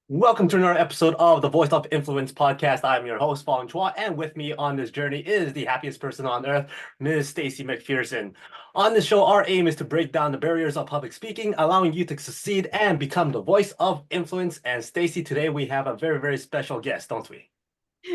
Welcome to another episode of the Voice of Influence podcast. I'm your host, Fong Chua, and with me on this journey is the happiest person on earth, Ms. Stacy McPherson. On this show, our aim is to break down the barriers of public speaking, allowing you to succeed and become the voice of influence. And Stacy, today we have a very, very special guest, don't we?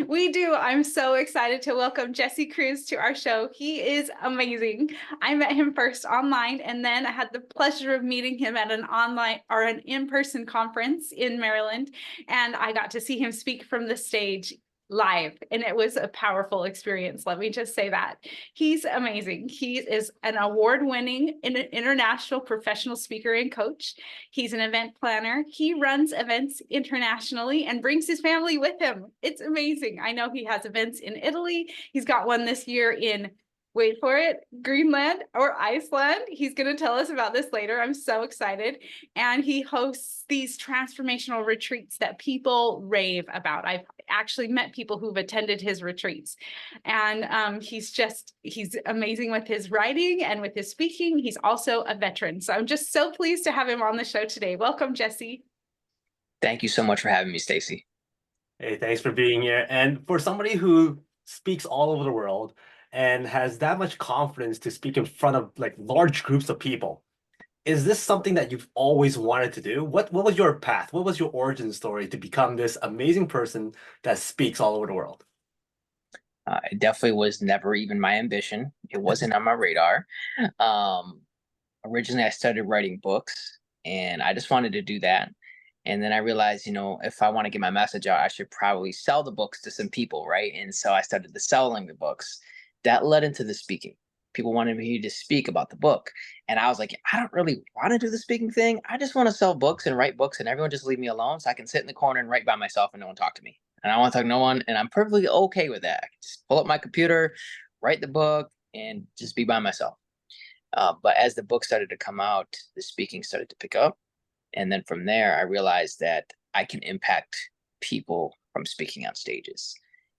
We do. I'm so excited to welcome Jesse Cruz to our show. He is amazing. I met him first online, and then I had the pleasure of meeting him at an online or an in-person conference in Maryland. And I got to see him speak from the stage live, and it was a powerful experience. Let me just say that. He's amazing. He is an award-winning international professional speaker and coach. He's an event planner. He runs events internationally and brings his family with him. It's amazing. I know he has events in Italy. He's got one this year in, wait for it, Greenland or Iceland. He's going to tell us about this later. I'm so excited. And he hosts these transformational retreats that people rave about. I've actually met people who've attended his retreats. And he's amazing with his writing and with his speaking. He's also a veteran. So I'm just so pleased to have him on the show today. Welcome, Jesse. Thank you so much for having me, Stacy. Hey, thanks for being here. And for somebody who speaks all over the world and has that much confidence to speak in front of like large groups of people, is this something that you've always wanted to do? What was your path? What was your origin story to become this amazing person that speaks all over the world? It definitely was never even my ambition. It wasn't on my radar. Um, Originally, I started writing books, and I just wanted to do that. And then I realized, if I want to get my message out, I should probably sell the books to some people, right? And so I started the selling the books. That led into the speaking. People wanted me to speak about the book. And I was like, I don't really want to do the speaking thing. I just want to sell books and write books, and everyone just leave me alone so I can sit in the corner and write by myself and no one talk to me. And I want to talk to no one. And I'm perfectly okay with that. I can just pull up my computer, write the book, and just be by myself. But as the book started to come out, the speaking started to pick up. And then from there, I realized that I can impact people from speaking on stages.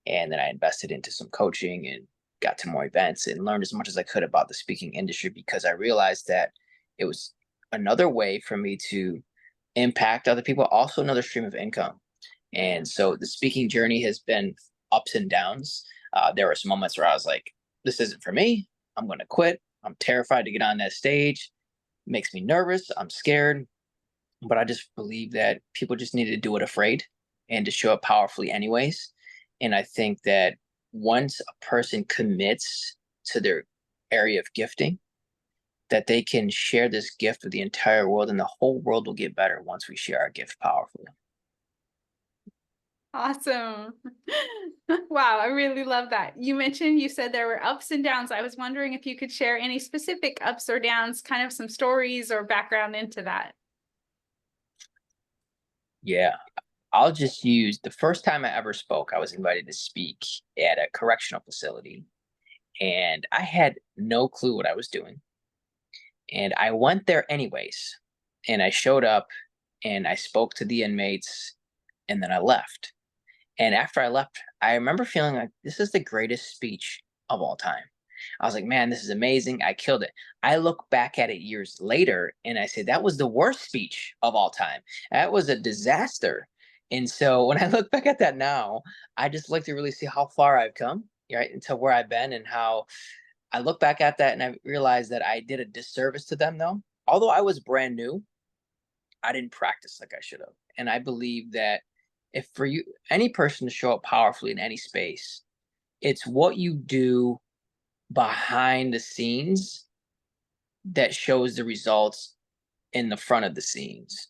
And then I invested into some coaching and got to more events and learned as much as I could about the speaking industry, because I realized that it was another way for me to impact other people, also another stream of income. And so the speaking journey has been ups and downs. There were some moments where I was like, this isn't for me. I'm going to quit. I'm terrified to get on that stage. It makes me nervous. I'm scared. But I just believe that people just need to do it afraid and to show up powerfully anyways. And I think that once a person commits to their area of gifting, that they can share this gift with the entire world, and the whole world will get better once we share our gift powerfully. Awesome. Wow, I really love that. You said there were ups and downs. I was wondering if you could share any specific ups or downs, kind of some stories or background into that. Yeah, I'll just use the first time I ever spoke. I was invited to speak at a correctional facility, and I had no clue what I was doing. And I went there anyways. And I showed up and I spoke to the inmates, and then I left. And after I left, I remember feeling like this is the greatest speech of all time. I was like, man, this is amazing. I killed it. I look back at it years later and I say, that was the worst speech of all time. That was a disaster. And so when I look back at that now, I just like to really see how far I've come, right, into where I've been, and how I look back at that and I realize that I did a disservice to them, though. Although I was brand new, I didn't practice like I should have. And I believe that if for you, any person to show up powerfully in any space, it's what you do behind the scenes that shows the results in the front of the scenes.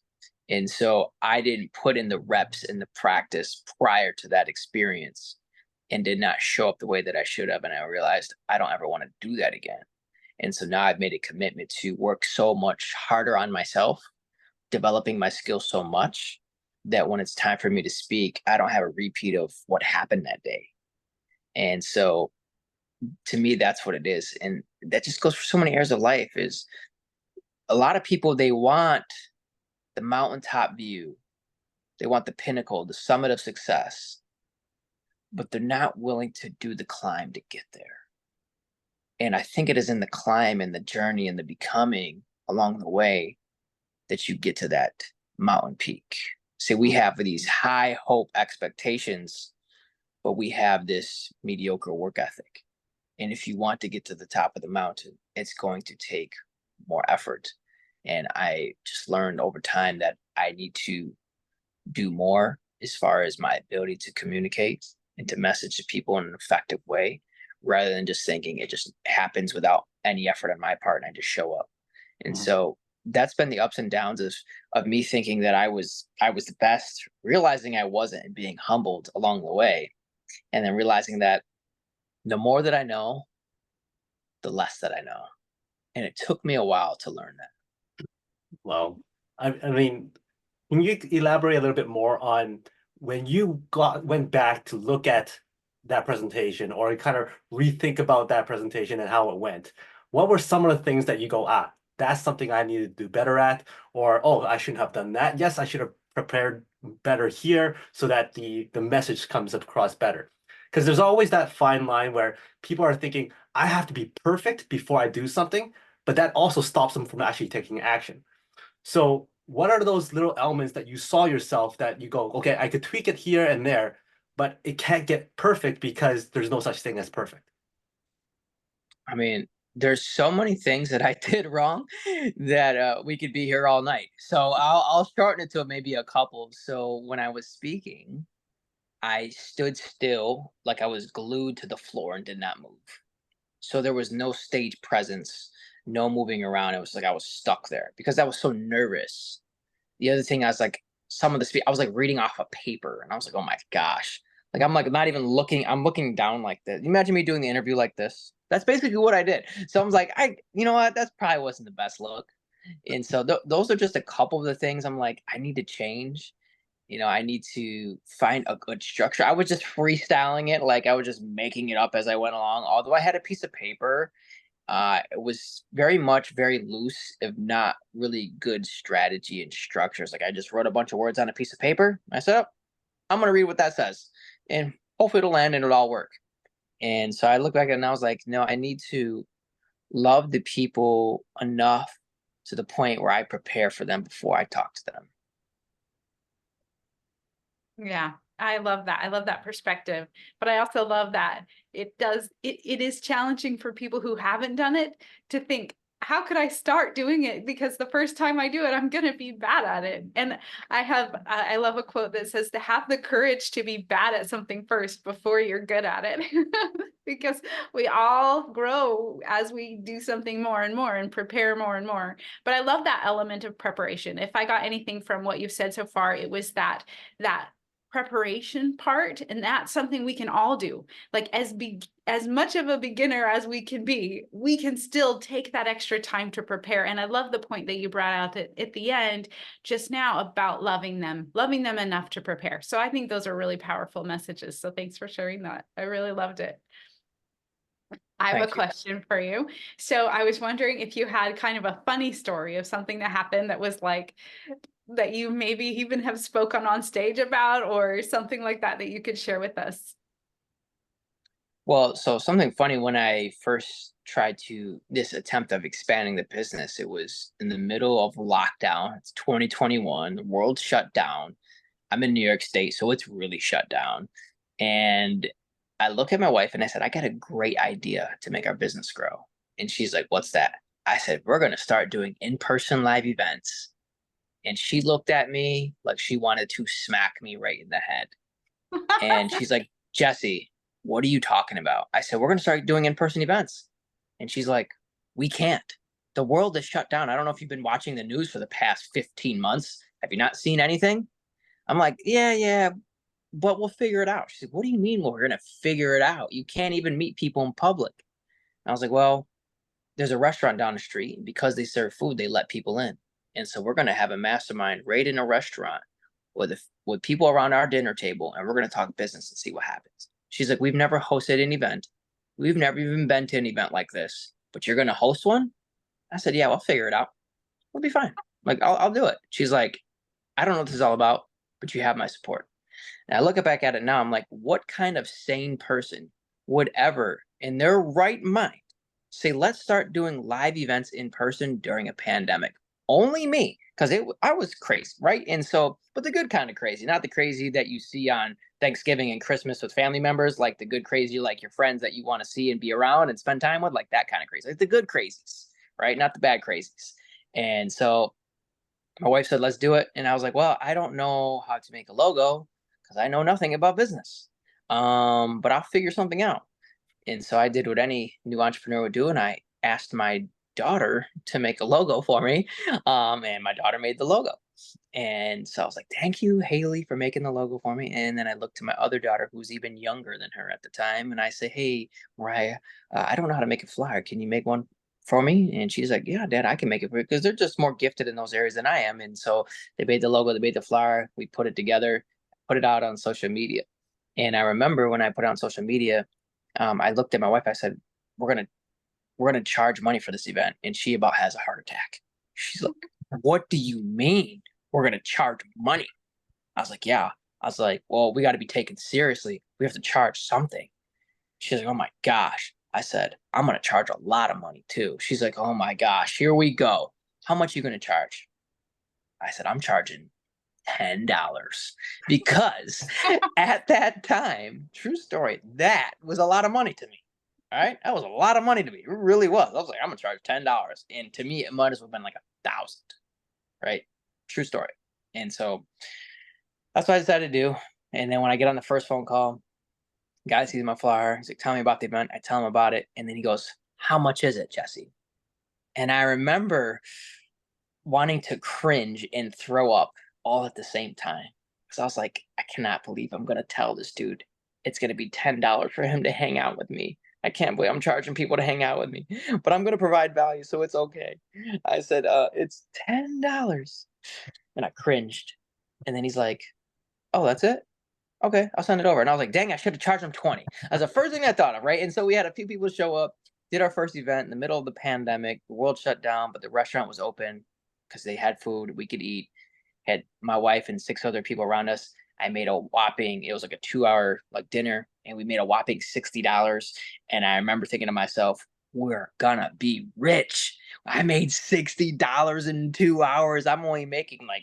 And so I didn't put in the reps and the practice prior to that experience and did not show up the way that I should have. And I realized I don't ever want to do that again. And so now I've made a commitment to work so much harder on myself, developing my skills so much that when it's time for me to speak, I don't have a repeat of what happened that day. And so to me, that's what it is. And that just goes for so many areas of life. Is a lot of people, they want the mountaintop view. They want the pinnacle, the summit of success, but they're not willing to do the climb to get there. And I think it is in the climb and the journey and the becoming along the way that you get to that mountain peak. say we have these high hope expectations, but we have this mediocre work ethic. And if you want to get to the top of the mountain, it's going to take more effort. And I just learned over time that I need to do more as far as my ability to communicate and to message to people in an effective way, rather than just thinking it just happens without any effort on my part and I just show up. And so that's been the ups and downs of me thinking that I was the best, realizing I wasn't, and being humbled along the way. And then realizing that the more that I know, the less that I know. And it took me a while to learn that. Well, I mean, can you elaborate a little bit more on when you went back to look at that presentation or kind of rethink about that presentation and how it went? What were some of the things that you go, that's something I need to do better at, or oh, I shouldn't have done that. Yes, I should have prepared better here so that the message comes across better. Because there's always that fine line where people are thinking, I have to be perfect before I do something, but that also stops them from actually taking action. So what are those little elements that you saw yourself that you go, okay, I could tweak it here and there, but it can't get perfect because there's no such thing as perfect? I mean, there's so many things that I did wrong that we could be here all night. So I'll shorten it to maybe a couple. So when I was speaking, I stood still like I was glued to the floor and did not move. So there was no stage presence, no moving around. It was like I was stuck there because I was so nervous. The other thing, I was like, some of the speech, I was like reading off a paper, and I was like, oh my gosh. Like I'm like not even looking, I'm looking down like this. Imagine me doing the interview like this. That's basically what I did. So I was like, you know what? That's probably wasn't the best look. And so those are just a couple of the things I'm like, I need to change. I need to find a good structure. I was just freestyling it, like I was just making it up as I went along. Although I had a piece of paper, it was very much very loose, if not really good strategy and structures. Like I just wrote a bunch of words on a piece of paper. I said, oh, I'm gonna read what that says, and hopefully it'll land and it'll all work. And so I look back at it and I was like, no, I need to love the people enough to the point where I prepare for them before I talk to them. Yeah, I love that. I love that perspective. But I also love that it is challenging for people who haven't done it to think, how could I start doing it? Because the first time I do it, I'm going to be bad at it. And I love a quote that says to have the courage to be bad at something first before you're good at it. Because we all grow as we do something more and more and prepare more and more. But I love that element of preparation. If I got anything from what you've said so far, it was that preparation part, and that's something we can all do. Like as much of a beginner as we can be, we can still take that extra time to prepare. And I love the point that you brought out at the end just now about loving them enough to prepare. So I think those are really powerful messages. So thanks for sharing that. I really loved it. I have a question for you. So I was wondering if you had kind of a funny story of something that happened that was like that you maybe even have spoken on stage about, or something like that that you could share with us. Well, so something funny, when I first tried this attempt of expanding the business, it was in the middle of lockdown. It's 2021, the world shut down. I'm in New York State, so it's really shut down. And I look at my wife and I said, I got a great idea to make our business grow. And she's like, what's that? I said, we're going to start doing in-person live events. And she looked at me like she wanted to smack me right in the head. And she's like, Jesse, what are you talking about? I said, we're going to start doing in-person events. And she's like, we can't. The world is shut down. I don't know if you've been watching the news for the past 15 months. Have you not seen anything? I'm like, yeah, but we'll figure it out. She said, what do you mean we're going to figure it out? You can't even meet people in public. And I was like, well, there's a restaurant down the street, and because they serve food, they let people in. And so we're going to have a mastermind right in a restaurant with people around our dinner table, and we're going to talk business and see what happens. She's like, we've never hosted an event. We've never even been to an event like this, but you're going to host one? I said, yeah, we'll figure it out. We'll be fine. Like, I'll do it. She's like, I don't know what this is all about, but you have my support. And I look back at it now, I'm like, what kind of sane person would ever, in their right mind, say, let's start doing live events in person during a pandemic? only me, because I was crazy, right? And so, but the good kind of crazy, not the crazy that you see on Thanksgiving and Christmas with family members, like the good crazy, like your friends that you want to see and be around and spend time with, like that kind of crazy, like the good crazies, right? Not the bad crazies. And so my wife said, let's do it. And I was like, well, I don't know how to make a logo because I know nothing about business. But I'll figure something out. And so I did what any new entrepreneur would do. And I asked my daughter to make a logo for me. And my daughter made the logo. And so I was like, thank you, Haley, for making the logo for me. And then I looked to my other daughter, who was even younger than her at the time. And I say, hey, Mariah, I don't know how to make a flyer. Can you make one for me? And she's like, yeah, Dad, I can make it for you, because they're just more gifted in those areas than I am. And so they made the logo, they made the flyer, we put it together, put it out on social media. And I remember when I put it on social media, I looked at my wife, I said, we're gonna charge money for this event. And she about has a heart attack. She's like, what do you mean we're gonna charge money? I was like, yeah. I was like, well, we got to be taken seriously. We have to charge something. She's like, oh my gosh. I said, I'm gonna charge a lot of money too. She's like, oh my gosh, here we go. How much are you gonna charge? I said, I'm charging $10 because at that time, true story, that was a lot of money to me. All right, that was a lot of money to me. It really was. I was like, I'm gonna charge $10, and to me, it might as well have been like 1,000. Right, true story. And so that's what I decided to do. And then when I get on the first phone call, guy sees my flyer. He's like, tell me about the event. I tell him about it, and then he goes, how much is it, Jesse? And I remember wanting to cringe and throw up all at the same time. Because I was like, I cannot believe I'm going to tell this dude it's going to be $10 for him to hang out with me. I can't believe I'm charging people to hang out with me, but I'm going to provide value, so it's okay. I said, it's $10. And I cringed. And then he's like, oh, that's it? Okay, I'll send it over. And I was like, dang, I should have charged him 20. That's the first thing I thought of, right? And so we had a few people show up, did our first event in the middle of the pandemic. The world shut down, but the restaurant was open because they had food we could eat. Had my wife and 6 other people around us. I made a whopping, it was like a 2-hour like dinner, and we made a whopping $60. And I remember thinking to myself, we're gonna be rich. I made $60 in 2 hours. I'm only making like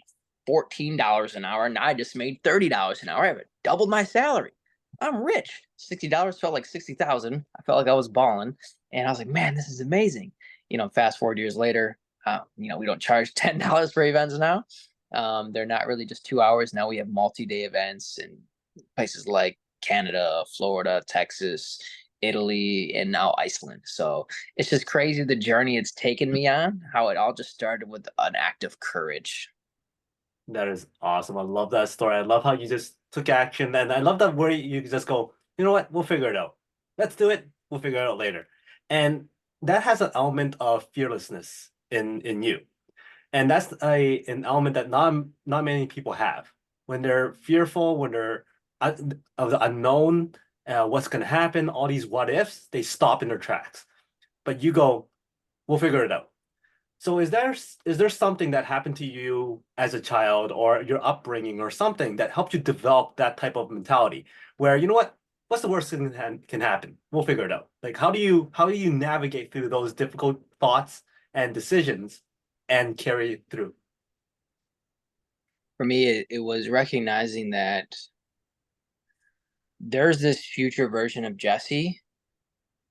$14 an hour, and I just made $30 an hour. I doubled my salary. I'm rich. $60 felt like 60,000. I felt like I was balling, and I was like, man, this is amazing. Fast forward years later, we don't charge $10 for events now. They're not really just 2 hours. Now we have multi-day events in places like Canada, Florida, Texas, Italy, and now Iceland. So it's just crazy the journey it's taken me on, how it all just started with an act of courage. That is awesome. I love that story. I love how you just took action, and I love that where you just go, you know what? We'll figure it out. Let's do it. We'll figure it out later. And that has an element of fearlessness in you. And that's an element that not many people have. When they're fearful, when they're of the unknown, what's going to happen, all these what ifs, they stop in their tracks. But you go, we'll figure it out. So is there something that happened to you as a child or your upbringing or something that helped you develop that type of mentality where, you know what? What's the worst thing that can happen? We'll figure it out. Like how do you navigate through those difficult thoughts and decisions and carry it through? For me, it was recognizing that there's this future version of Jesse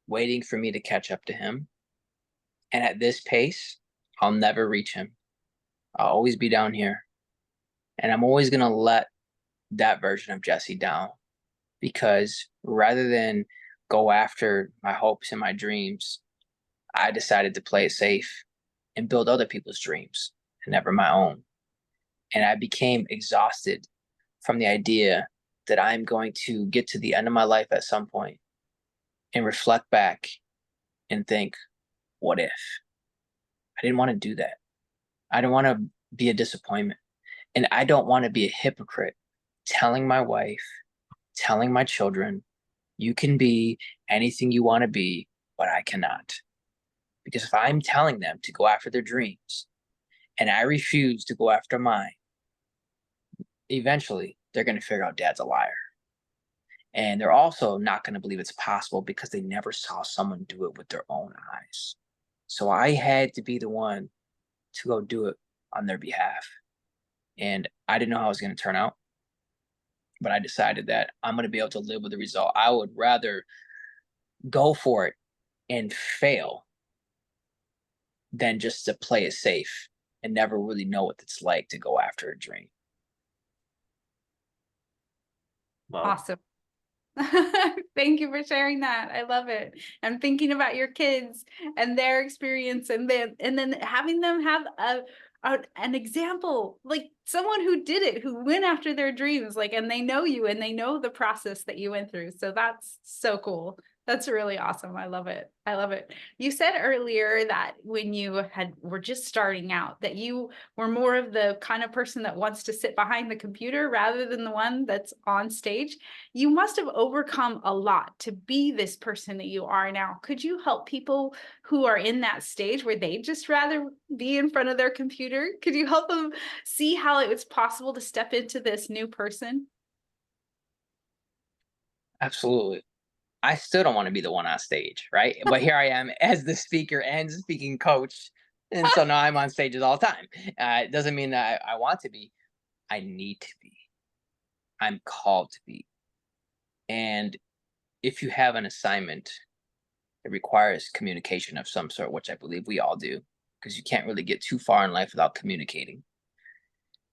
waiting for me to catch up to him. And at this pace, I'll never reach him. I'll always be down here. And I'm always going to let that version of Jesse down, because rather than go after my hopes and my dreams, I decided to play it safe and build other people's dreams and never my own. And I became exhausted from the idea that I'm going to get to the end of my life at some point and reflect back and think, what if? I didn't want to do that. I don't want to be a disappointment. And I don't want to be a hypocrite telling my wife, telling my children, you can be anything you want to be, but I cannot. Because if I'm telling them to go after their dreams and I refuse to go after mine, eventually they're going to figure out Dad's a liar. And they're also not going to believe it's possible because they never saw someone do it with their own eyes. So I had to be the one to go do it on their behalf. And I didn't know how it was going to turn out, but I decided that I'm going to be able to live with the result. I would rather go for it and fail than just to play it safe and never really know what it's like to go after a dream. Wow. Awesome. Thank you for sharing that. I love it. I'm thinking about your kids and their experience, and then having them have an example, like someone who did it, who went after their dreams, like, and they know you and they know the process that you went through. So that's so cool. That's really awesome. I love it. I love it. You said earlier that when you were just starting out, that you were more of the kind of person that wants to sit behind the computer rather than the one that's on stage. You must have overcome a lot to be this person that you are now. Could you help people who are in that stage where they just rather be in front of their computer? Could you help them see how it was possible to step into this new person? Absolutely. I still don't want to be the one on stage, right? But here I am as the speaker and speaking coach. And so now I'm on stages all the time. It doesn't mean that I want to be. I need to be. I'm called to be. And if you have an assignment that requires communication of some sort, which I believe we all do, because you can't really get too far in life without communicating,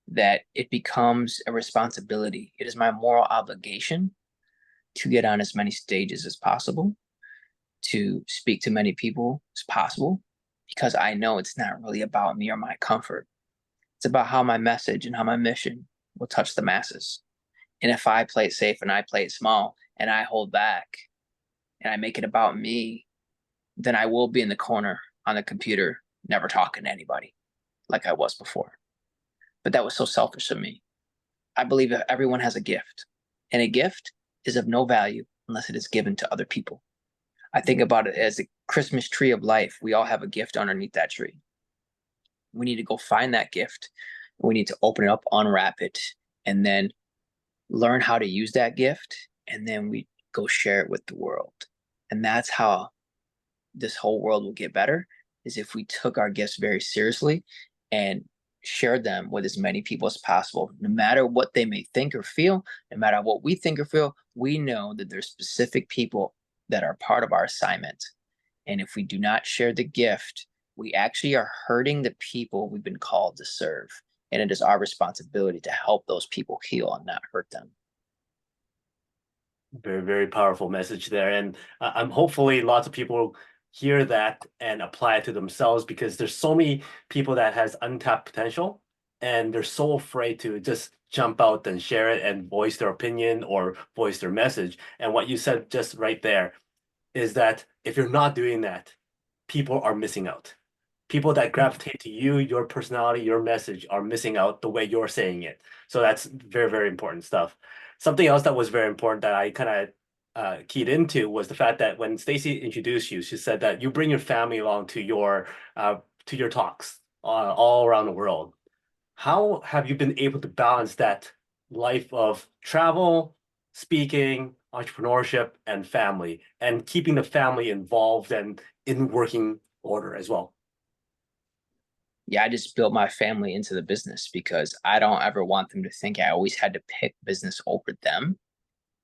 that it becomes a responsibility. It is my moral obligation to get on as many stages as possible, to speak to many people as possible, because I know it's not really about me or my comfort. It's about how my message and how my mission will touch the masses. And if I play it safe and I play it small and I hold back and I make it about me, then I will be in the corner on the computer, never talking to anybody like I was before. But that was so selfish of me. I believe that everyone has a gift, and a gift is of no value unless it is given to other people. I think about it as a Christmas tree of life. We all have a gift underneath that tree. We need to go find that gift. We need to open it up, unwrap it, and then learn how to use that gift. And then we go share it with the world. And that's how this whole world will get better, is if we took our gifts very seriously and shared them with as many people as possible. No matter what they may think or feel, no matter what we think or feel, we know that there's specific people that are part of our assignment. And if we do not share the gift, we actually are hurting the people we've been called to serve. And it is our responsibility to help those people heal and not hurt them. Very, very powerful message there. And I'm hopefully lots of people hear that and apply it to themselves, because there's so many people that has untapped potential and they're so afraid to just jump out and share it and voice their opinion or voice their message. And what you said just right there is that if you're not doing that, people are missing out. People that gravitate to you, your personality, your message are missing out the way you're saying it. So that's very, very important stuff. Something else that was very important that I kind of keyed into was the fact that when Stacy introduced you, she said that you bring your family along to your talks all around the world. How have you been able to balance that life of travel, speaking, entrepreneurship, and family, and keeping the family involved and in working order as well? Yeah, I just built my family into the business because I don't ever want them to think I always had to pick business over them.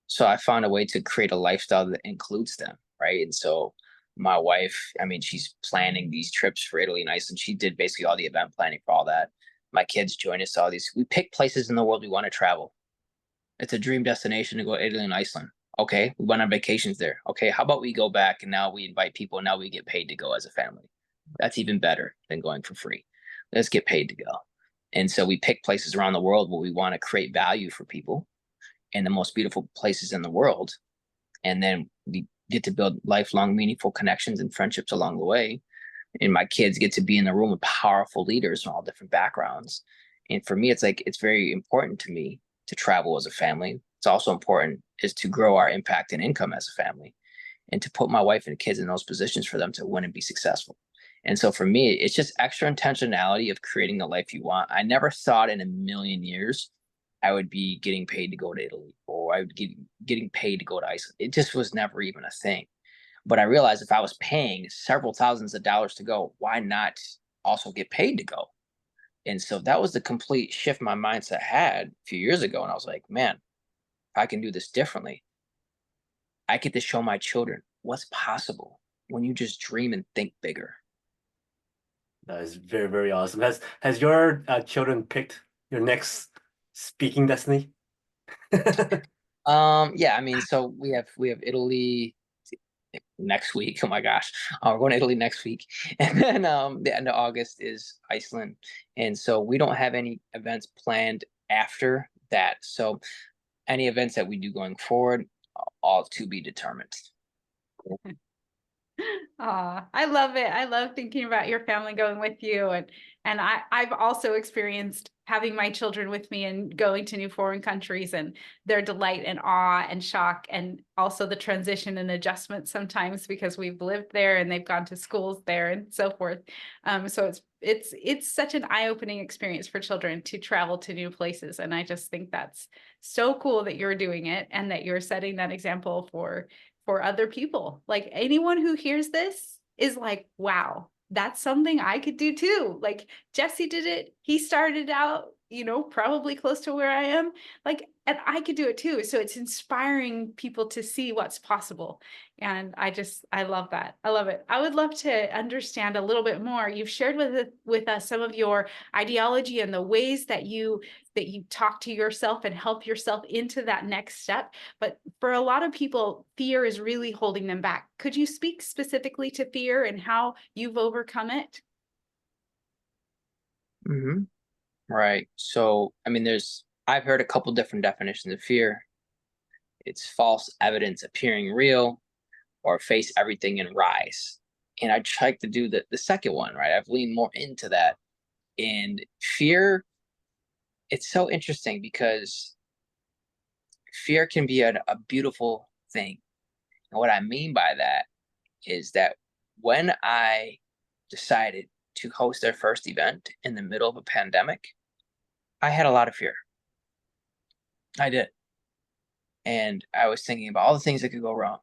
So I found a way to create a lifestyle that includes them, right? And so my wife, I mean, she's planning these trips for Italy and Iceland. She did basically all the event planning for all that. My kids join us all these. We pick places in the world we want to travel. It's a dream destination to go to Italy and Iceland. Okay, we went on vacations there. Okay, how about we go back and now we invite people and now we get paid to go as a family? That's even better than going for free. Let's get paid to go. And so we pick places around the world where we want to create value for people and the most beautiful places in the world. And then we get to build lifelong, meaningful connections and friendships along the way. And my kids get to be in the room with powerful leaders from all different backgrounds. And for me, it's like, it's very important to me to travel as a family. It's also important is to grow our impact and income as a family and to put my wife and the kids in those positions for them to win and be successful. And so for me, it's just extra intentionality of creating the life you want. I never thought in a million years I would be getting paid to go to Italy or I would be getting paid to go to Iceland. It just was never even a thing. But I realized if I was paying several thousands of dollars to go, why not also get paid to go? And so that was the complete shift my mindset had a few years ago. And I was like, man, if I can do this differently, I get to show my children what's possible when you just dream and think bigger. That is very, very awesome. Has your children picked your next speaking destiny? Yeah, I mean, so we have Italy next week. Oh my gosh, we're going to Italy next week, and then the end of August is Iceland, and so we don't have any events planned after that. So any events that we do going forward, all to be determined. I love it. I love thinking about your family going with you. And I've also experienced having my children with me and going to new foreign countries and their delight and awe and shock, and also the transition and adjustment sometimes because we've lived there and they've gone to schools there and so forth. So it's such an eye-opening experience for children to travel to new places. And I just think that's so cool that you're doing it and that you're setting that example for other people. Like anyone who hears this is like, wow, that's something I could do too. Like Jesse did it. He started out, probably close to where I am. Like, and I could do it too. So it's inspiring people to see what's possible. And I love that. I love it. I would love to understand a little bit more. You've shared with us some of your ideology and the ways that you talk to yourself and help yourself into that next step. But for a lot of people, fear is really holding them back. Could you speak specifically to fear and how you've overcome it? Hmm. Right. So, I mean, I've heard a couple different definitions of fear. It's false evidence appearing real, or face everything and rise. And I try to do the second one, right? I've leaned more into that. And fear, it's so interesting because fear can be a beautiful thing. And what I mean by that is that when I decided to host their first event in the middle of a pandemic, I had a lot of fear. I did. And I was thinking about all the things that could go wrong.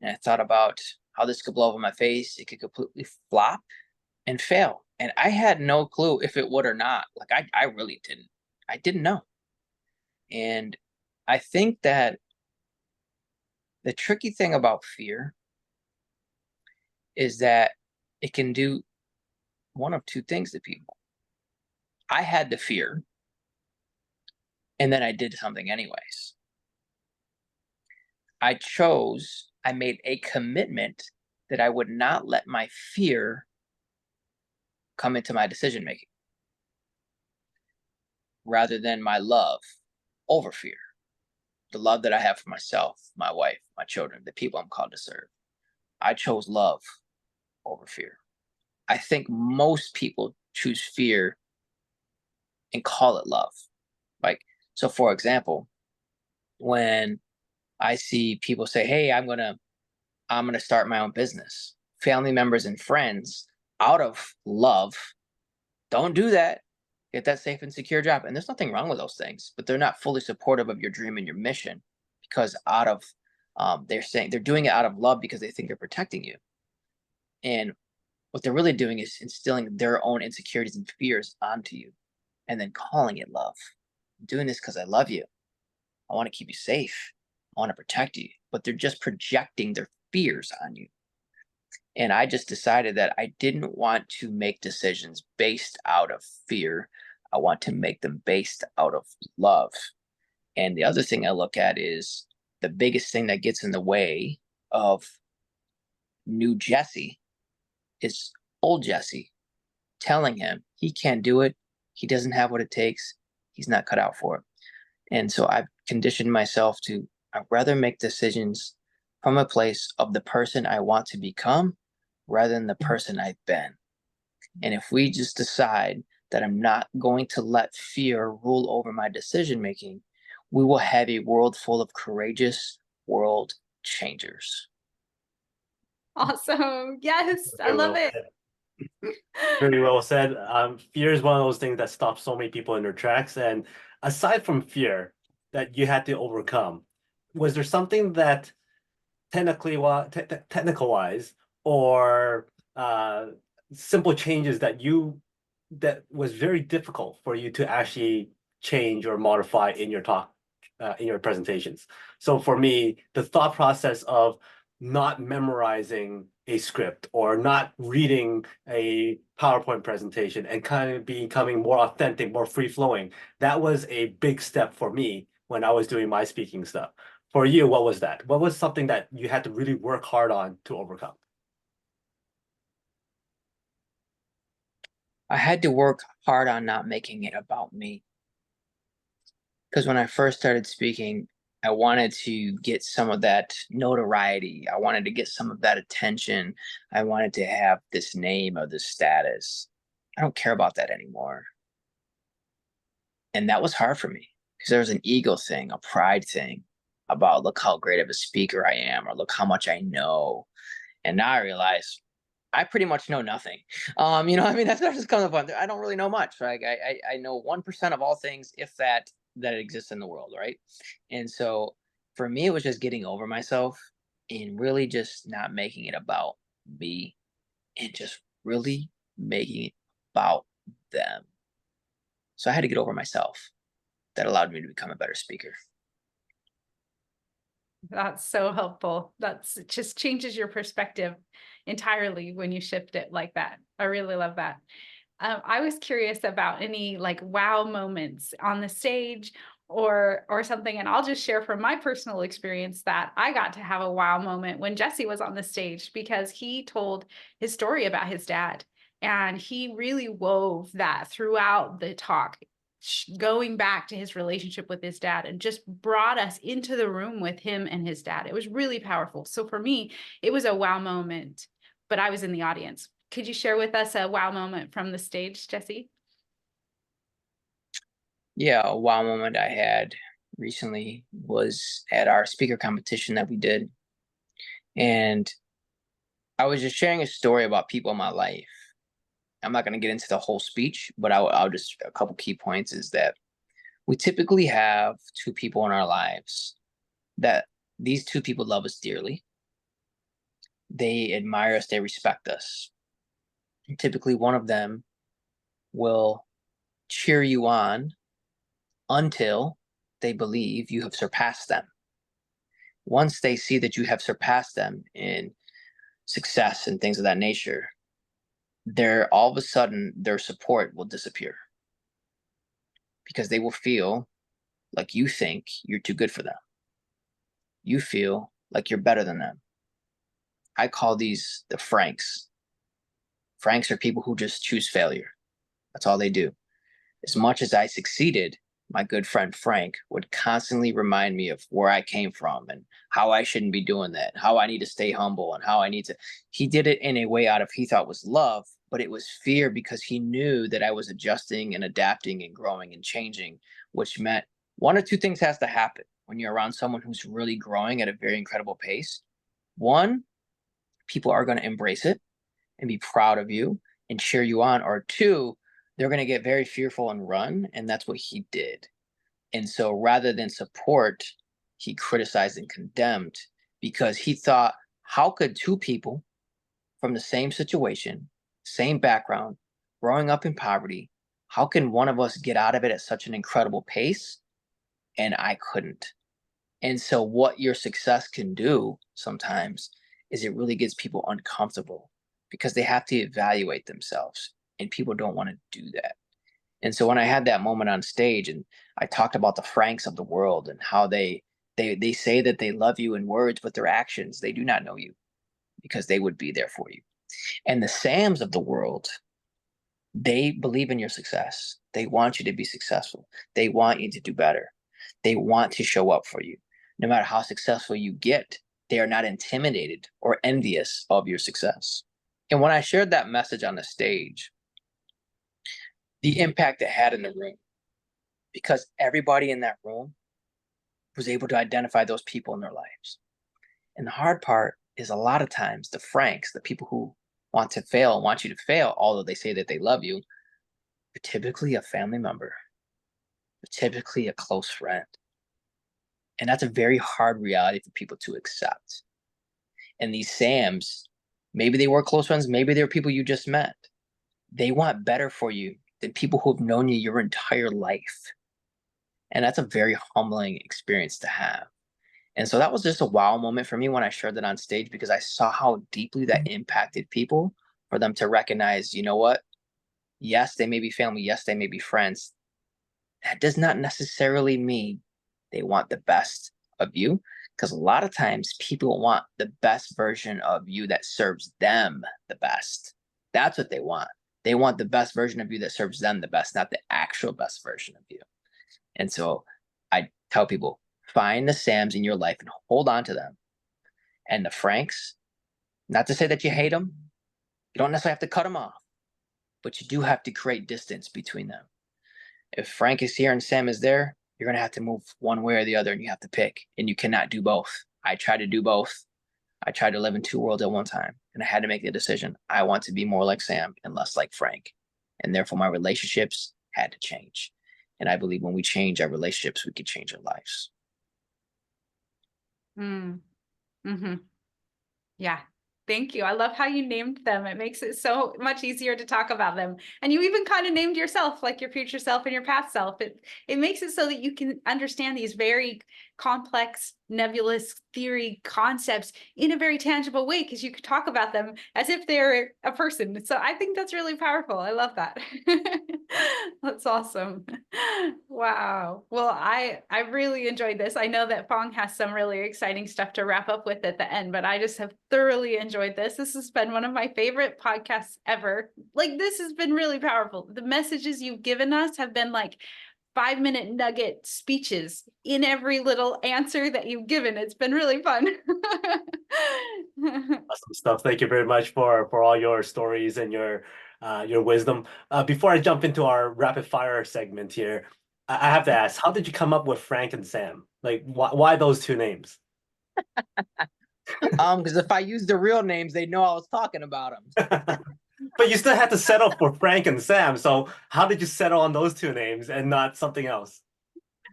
And I thought about how this could blow up in my face. It could completely flop and fail. And I had no clue if it would or not. Like I really didn't. I didn't know. And I think that the tricky thing about fear is that it can do one of two things to people. I had the fear, and then I did something anyways. I made a commitment that I would not let my fear come into my decision making rather than my love over fear. The love that I have for myself, my wife, my children, the people I'm called to serve. I chose love over fear. I think most people choose fear and call it love. Like, so for example, when I see people say, "Hey, I'm gonna start my own business," family members and friends, out of love, don't do that. Get that safe and secure job. And there's nothing wrong with those things, but they're not fully supportive of your dream and your mission because they're saying they're doing it out of love because they think they're protecting you. And what they're really doing is instilling their own insecurities and fears onto you and then calling it love. I'm doing this because I love you. I want to keep you safe. I want to protect you. But they're just projecting their fears on you. And I just decided that I didn't want to make decisions based out of fear. I want to make them based out of love. And the other thing I look at is the biggest thing that gets in the way of new Jesse is old Jesse telling him he can't do it. He doesn't have what it takes. He's not cut out for it. And so I've conditioned myself to I'd rather make decisions from a place of the person I want to become rather than the person I've been. And if we just decide that I'm not going to let fear rule over my decision making, we will have a world full of courageous world changers. Awesome. Yes, I Very love well it. said. Very well said. Fear is one of those things that stops so many people in their tracks. And aside from fear that you had to overcome, was there something that technical wise or simple changes that you that was very difficult for you to actually change or modify in your talk, in your presentations. So for me, the thought process of not memorizing a script or not reading a PowerPoint presentation and kind of becoming more authentic, more free flowing, that was a big step for me when I was doing my speaking stuff. For you, what was that? What was something that you had to really work hard on to overcome? I had to work hard on not making it about me. Because when I first started speaking, I wanted to get some of that notoriety. I wanted to get some of that attention. I wanted to have this name or this status. I don't care about that anymore. And that was hard for me because there was an ego thing, a pride thing about look how great of a speaker I am, or look how much I know. And now I realize I pretty much know nothing. I mean, that's not just coming upon. I don't really know much. Like I know 1% of all things, if that exists in the world, right? And so for me, it was just getting over myself and really just not making it about me and just really making it about them. So I had to get over myself. That allowed me to become a better speaker. That's so helpful. That's it just changes your perspective entirely when you shift it like that. I really love that. I was curious about any like wow moments on the stage or something, and I'll just share from my personal experience that I got to have a wow moment when Jesse was on the stage because he told his story about his dad, and he really wove that throughout the talk, going back to his relationship with his dad, and just brought us into the room with him and his dad. It was really powerful. So for me, it was a wow moment, but I was in the audience. Could you share with us a wow moment from the stage, Jesse? Yeah, a wow moment I had recently was at our speaker competition that we did. And I was just sharing a story about people in my life. I'm not going to get into the whole speech, but I'll just, a couple key points is that we typically have two people in our lives that these two people love us dearly. They admire us, they respect us. And typically, one of them will cheer you on until they believe you have surpassed them. Once they see that you have surpassed them in success and things of that nature, their all of a sudden their support will disappear because they will feel like you think you're too good for them. You feel like you're better than them. I call these the Franks. Franks are people who just choose failure. That's all they do. As much as I succeeded, my good friend Frank would constantly remind me of where I came from and how I shouldn't be doing that, how I need to stay humble and how I need to. He did it in a way out of he thought was love, but it was fear because he knew that I was adjusting and adapting and growing and changing, which meant one or two things has to happen when you're around someone who's really growing at a very incredible pace. One, people are going to embrace it and be proud of you and cheer you on. Or two, they're going to get very fearful and run. And that's what he did. And so rather than support, he criticized and condemned because he thought, how could two people from the same situation, same background, growing up in poverty, how can one of us get out of it at such an incredible pace? And I couldn't. And so what your success can do sometimes is it really gets people uncomfortable because they have to evaluate themselves and people don't want to do that. And so when I had that moment on stage and I talked about the Franks of the world and how they say that they love you in words, but their actions, they do not know you because they would be there for you. And the Sams of the world, they believe in your success. They want you to be successful. They want you to do better. They want to show up for you. No matter how successful you get, they are not intimidated or envious of your success. And when I shared that message on the stage, the impact it had in the room, because everybody in that room was able to identify those people in their lives. And the hard part is a lot of times the Franks, the people who want to fail and want you to fail, although they say that they love you, are typically a family member, typically a close friend. And that's a very hard reality for people to accept. And these Sams, maybe they were close friends, maybe they were people you just met. they want better for you than people who have known you your entire life. And that's a very humbling experience to have. And so that was just a wow moment for me when I shared that on stage, because I saw how deeply that impacted people, for them to recognize, you know what? Yes, they may be family. Yes, they may be friends. That does not necessarily mean they want the best of you, because a lot of times people want the best version of you that serves them the best. That's what they want. They want the best version of you that serves them the best, not the actual best version of you. And so I tell people, find the Sams in your life and hold on to them. And the Franks, not to say that you hate them, you don't necessarily have to cut them off, but you do have to create distance between them. If Frank is here and Sam is there, you're going to have to move one way or the other, and you have to pick, and you cannot do both. I tried to do both. I tried to live in two worlds at one time, and I had to make the decision. I want to be more like Sam and less like Frank. And therefore, my relationships had to change. And I believe when we change our relationships, we can change our lives. Mm. Mm-hmm. Yeah. Thank you. I love how you named them. It makes it so much easier to talk about them. And you even kind of named yourself, like your future self and your past self. It makes it so that you can understand these very complex, nebulous theory concepts in a very tangible way, because you could talk about them as if they're a person. So I think that's really powerful. I love that. That's awesome. Wow. Well, I really enjoyed this. I know that Fong has some really exciting stuff to wrap up with at the end, but I just have thoroughly enjoyed this. This has been one of my favorite podcasts ever. Like, this has been really powerful. The messages you've given us have been like 5-minute nugget speeches in every little answer that you've given. It's been really fun. Awesome stuff. Thank you very much for all your stories and your wisdom. Before I jump into our rapid fire segment here, I have to ask, how did you come up with Frank and Sam? Like, why those two names? Because if I use the real names, they know I was talking about them. But you still had to settle for Frank and Sam. So how did you settle on those two names and not something else?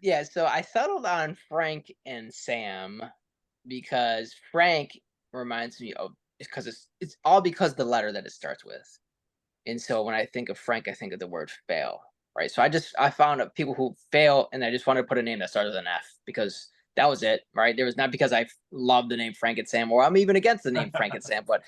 Yeah, so I settled on Frank and Sam because Frank reminds me of, because it's all because the letter that it starts with. And so when I think of Frank, I think of the word fail, right? So I found people who fail, and I just wanted to put a name that started with an F, because that was it, right? There was not because I love the name Frank and Sam, or I'm even against the name Frank and Sam, but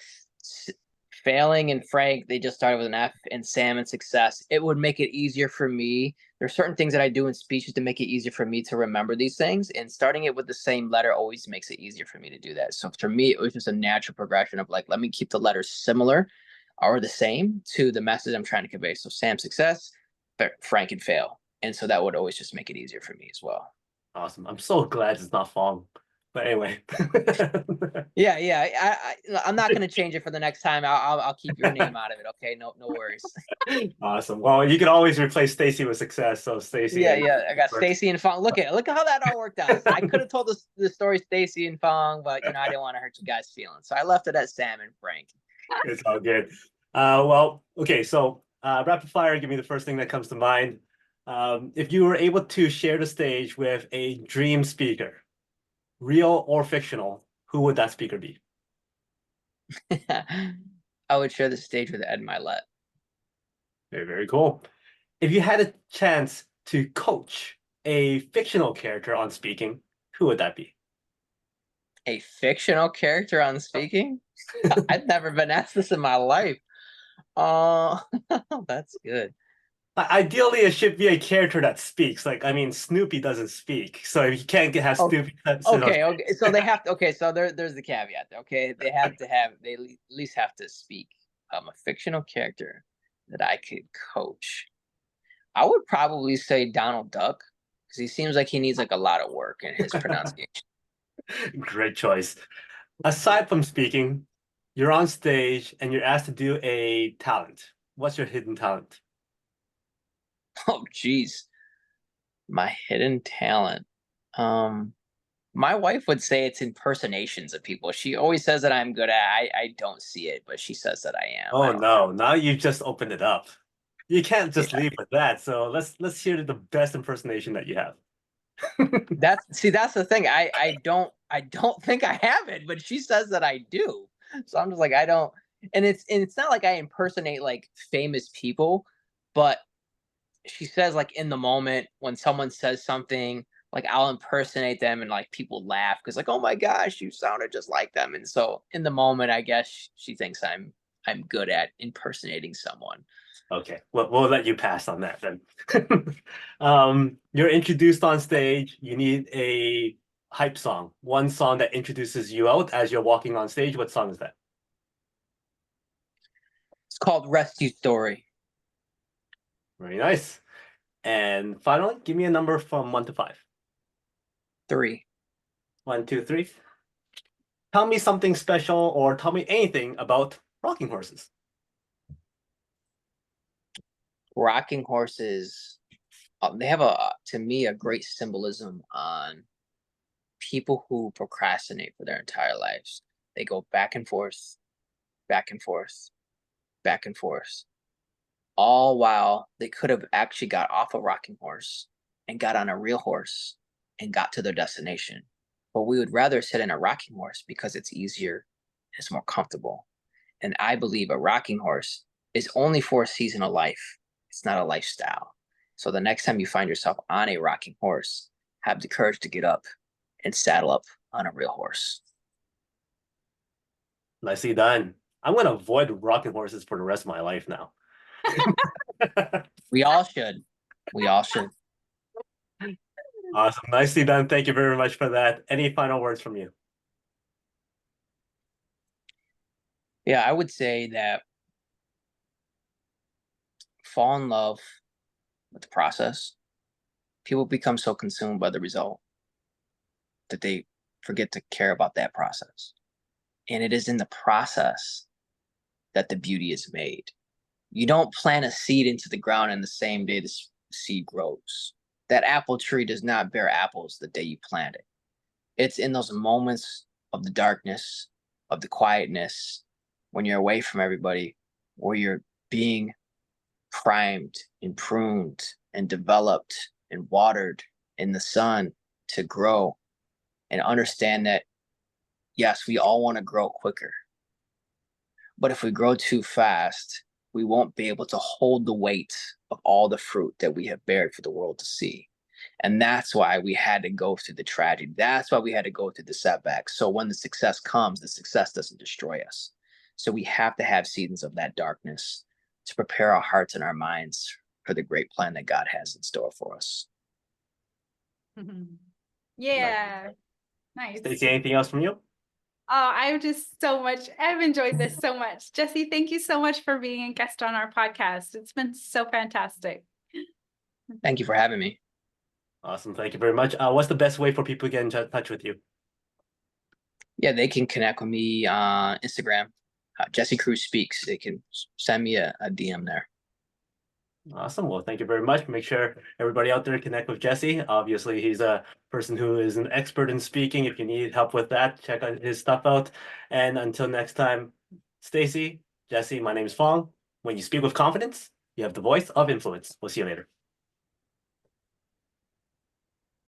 failing and Frank, they just started with an F, and Sam and success. It would make it easier for me. There's certain things that I do in speeches to make it easier for me to remember these things, and starting it with the same letter always makes it easier for me to do that. So for me, it was just a natural progression of like, let me keep the letters similar or the same to the message I'm trying to convey. So Sam success, Frank and fail. And so that would always just make it easier for me as well. Awesome. I'm so glad it's not Fong. But anyway. Yeah. I'm not going to change it for the next time. I'll keep your name out of it. Okay, no worries. Awesome. Well, you can always replace Stacy with success. So Stacy. Yeah. I got Stacy and Fong. Look how that all worked out. I could have told the story Stacy and Fong, but I didn't want to hurt you guys' feelings, so I left it at Sam and Frank. It's all good. Well, okay. So rapid fire. Give me the first thing that comes to mind. If you were able to share the stage with a dream speaker, real or fictional, who would that speaker be? I would share the stage with Ed Milet. Very, very cool. If you had a chance to coach a fictional character on speaking, who would that be? A fictional character on speaking? I've never been asked this in my life. Oh, that's good. Ideally, it should be a character that speaks. Like, I mean, Snoopy doesn't speak, so if you can't have Snoopy. Okay. So they have to. Okay, so there's the caveat. Okay, they at least have to speak. A fictional character that I could coach. I would probably say Donald Duck, because he seems like he needs like a lot of work in his pronunciation. Great choice. Aside from speaking, you're on stage and you're asked to do a talent. What's your hidden talent? Oh, geez. My hidden talent. My wife would say it's impersonations of people. She always says that I'm good at it. I don't see it, but she says that I am. Oh no, now you just opened it up. You can't just leave with that. So let's hear the best impersonation that you have. That's the thing. I don't think I have it, but she says that I do. So I'm just like, I don't. And it's not like I impersonate like famous people, but she says like in the moment when someone says something, like I'll impersonate them and like people laugh because like, oh my gosh, you sounded just like them. And so in the moment, I guess she thinks I'm good at impersonating someone. Okay, we'll let you pass on that then. You're introduced on stage. You need a hype song, one song that introduces you out as you're walking on stage. What song is that? It's called Rescue Story. Very nice. And finally, give me a number from 1 to 5. 3. 1, 2, 3. Tell me something special or tell me anything about rocking horses. Rocking horses, they have to me, a great symbolism on people who procrastinate for their entire lives. They go back and forth, back and forth, back and forth, all while they could have actually got off a rocking horse and got on a real horse and got to their destination. But we would rather sit in a rocking horse because it's easier, it's more comfortable. And I believe a rocking horse is only for a season of life. It's not a lifestyle. So the next time you find yourself on a rocking horse, have the courage to get up and saddle up on a real horse. Nicely done. I'm going to avoid rocking horses for the rest of my life now. We all should. We all should. Awesome. Nicely done. Thank you very much for that. Any final words from you? Yeah, I would say that fall in love with the process. People become so consumed by the result that they forget to care about that process. And it is in the process that the beauty is made. You don't plant a seed into the ground and the same day the seed grows. That apple tree does not bear apples the day you plant it. It's in those moments of the darkness, of the quietness, when you're away from everybody, where you're being primed and pruned and developed and watered in the sun to grow and understand that, yes, we all want to grow quicker. But if we grow too fast, we won't be able to hold the weight of all the fruit that we have bared for the world to see. And that's why we had to go through the tragedy. That's why we had to go through the setbacks. So when the success comes, the success doesn't destroy us. So we have to have seasons of that darkness to prepare our hearts and our minds for the great plan that God has in store for us. Yeah. Nice. Stacy, anything else from you? Oh, I've enjoyed this so much. Jesse, thank you so much for being a guest on our podcast. It's been so fantastic. Thank you for having me. Awesome. Thank you very much. What's the best way for people to get in touch with you? Yeah, they can connect with me on Instagram. Jesse Cruz Speaks. They can send me a DM there. Awesome. Well, thank you very much. Make sure everybody out there connect with Jesse. Obviously, he's a person who is an expert in speaking. If you need help with that, check out his stuff out. And until next time, Stacy, Jesse, my name is Fong. When you speak with confidence, you have the voice of influence. We'll see you later.